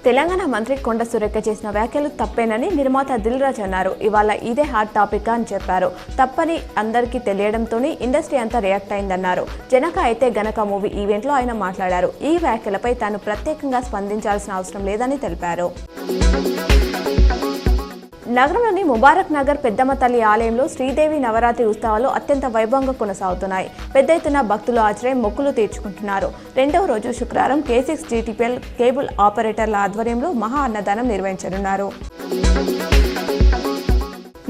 తెలంగాణ మంత్రి కొండ సురేఖ చేసిన వ్యాఖ్యలు తప్పేనని నిర్మాత దిల్ రాజు అన్నారు. ఇవాళ ఇదే హాట్ టాపిక్ అని చెప్పారు. తప్పని అందరికీ తెలియడంతోనే ఇండస్ట్రీ అంతా రియాక్ట్ అయిందన్నారు. జనక అయితే గనక మూవీ ఈవెంట్లో ఆయన మాట్లాడారు. ఈ వ్యాఖ్యలపై తాను ప్రత్యేకంగా స్పందించాల్సిన అవసరం లేదని తెలిపారు. నగరంలోని ముబారక్ నగర్ పెద్దమ్మ తల్లి ఆలయంలో శ్రీదేవి నవరాత్రి ఉత్సవాలు అత్యంత వైభవంగా కొనసాగుతున్నాయి. పెద్ద ఎత్తున భక్తులు హాజరై మొక్కులు తీర్చుకుంటున్నారు. రెండవ రోజు శుక్రవారం K6 GTPL కేబుల్ ఆపరేటర్ల ఆధ్వర్యంలో మహా అన్నదానం నిర్వహించనున్నారు.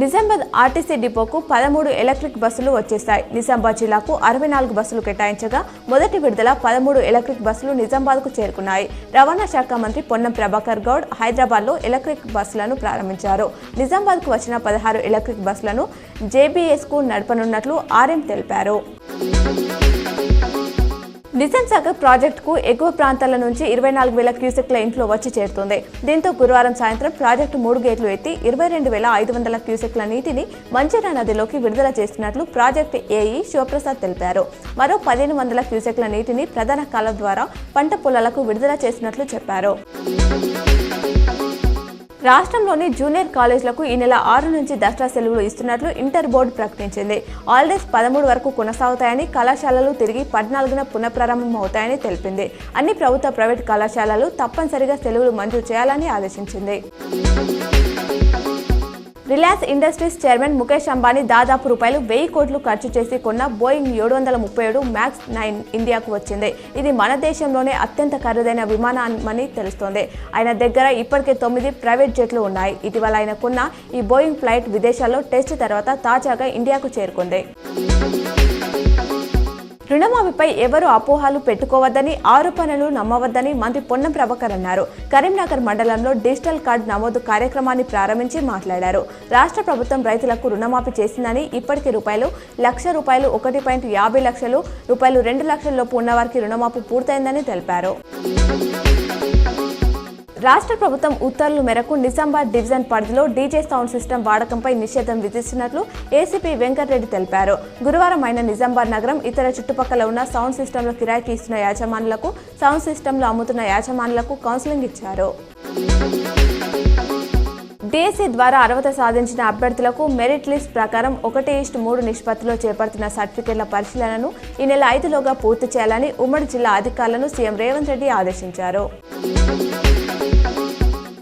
నిజామాబాద్ ఆర్టీసీ డిపోకు 13 ఎలక్ట్రిక్ బస్సులు వచ్చేస్తాయి. నిజామాబాద్ జిల్లాకు 64 బస్సులు కేటాయించగా మొదటి విడుదల 13 ఎలక్ట్రిక్ బస్సులు నిజామాబాద్కు చేరుకున్నాయి. రవాణా శాఖ మంత్రి పొన్నం ప్రభాకర్ గౌడ్ హైదరాబాద్లో ఎలక్ట్రిక్ బస్సులను ప్రారంభించారు. నిజామాబాద్కు వచ్చిన 16 ఎలక్ట్రిక్ బస్సులను JBSకు నడపనున్నట్లు RM తెలిపారు. నిజాం సాగర్ ప్రాజెక్టుకు ఎగువ ప్రాంతాల నుంచి 24,000 క్యూసెక్ల ఇంట్లో వచ్చి చేరుతుంది. దీంతో గురువారం సాయంత్రం ప్రాజెక్టు 3 గేట్లు ఎత్తి 22,500 క్యూసెక్ల నీటిని మంజీరా నదిలోకి విడుదల చేస్తున్నట్లు ప్రాజెక్టు AE శివప్రసాద్ తెలిపారు. మరో 1,500 క్యూసెక్ల నీటిని ప్రధాన కాలువ ద్వారా పంట పొలాలకు విడుదల చేస్తున్నట్లు చెప్పారు. రాష్ట్రంలోని జూనియర్ కాలేజీలకు ఈ నెల 6 నుంచి దసరా సెలవులు ఇస్తున్నట్లు ఇంటర్ బోర్డు ప్రకటించింది. హాలిడేస్ 13 వరకు కొనసాగుతాయని, కళాశాలలు తిరిగి 14న పునఃప్రారంభమవుతాయని తెలిపింది. అన్ని ప్రభుత్వ, ప్రైవేటు కళాశాలలు తప్పనిసరిగా సెలవులు మంజూరు చేయాలని ఆదేశించింది. Reliance industries chairman Mukesh Ambani దాదాపు ₹1,000 కోట్లు ఖర్చు చేసి కొన్న బోయింగ్ 737 MAX 9 ఇండియాకు వచ్చింది. ఇది మన దేశంలోనే అత్యంత ఖరీదైన విమానమని తెలుస్తోంది. ఆయన దగ్గర ఇప్పటికే 9 ప్రైవేట్ జెట్లు ఉన్నాయి. ఇటీవల ఆయన కొన్న ఈ బోయింగ్ ఫ్లైట్ విదేశాల్లో టెస్ట్ తర్వాత తాజాగా ఇండియాకు చేరుకుంది. రుణమాఫీపై ఎవరు అపోహలు పెట్టుకోవద్దని, ఆరోపణలు నమ్మవద్దని మంత్రి పొన్నం ప్రభాకర్ అన్నారు. కరీంనగర్ మండలంలో డిజిటల్ కార్డు నమోదు కార్యక్రమాన్ని ప్రారంభించి మాట్లాడారు. రాష్ట్ర ప్రభుత్వం రైతులకు రుణమాఫీ చేసిందని, ఇప్పటికే ₹1,00,000, ₹1.50 లక్షలు, ₹2 లక్షల లోపు ఉన్నవారికి రుణమాఫీ పూర్తయిందని తెలిపారు. రాష్ట్ర ప్రభుత్వం ఉత్తర్వుల మేరకు నిజామాబాద్ డివిజన్ పరిధిలో డీజే సౌండ్ సిస్టమ్ వాడకంపై నిషేధం విధిస్తున్నట్లు ACP వెంకటరెడ్డి తెలిపారు. గురువారం ఆయన నిజామాబాద్ నగరం, ఇతర చుట్టుపక్కల ఉన్న సౌండ్ సిస్టంలో కిరాయికి ఇస్తున్న యాజమానులకు, సౌండ్ సిస్టంలో అమ్ముతున్న యాజమానులకు కౌన్సిలింగ్ ఇచ్చారు. DSE ద్వారా అర్హత సాధించిన అభ్యర్థులకు మెరిట్ లిస్ట్ ప్రకారం 1:3 నిష్పత్తిలో చేపడుతున్న సర్టిఫికెట్ల పరిశీలనను ఈ నెల 5లోగా పూర్తి చేయాలని ఉమ్మడి జిల్లా అధికారులను సీఎం రేవంత్ రెడ్డి ఆదేశించారు.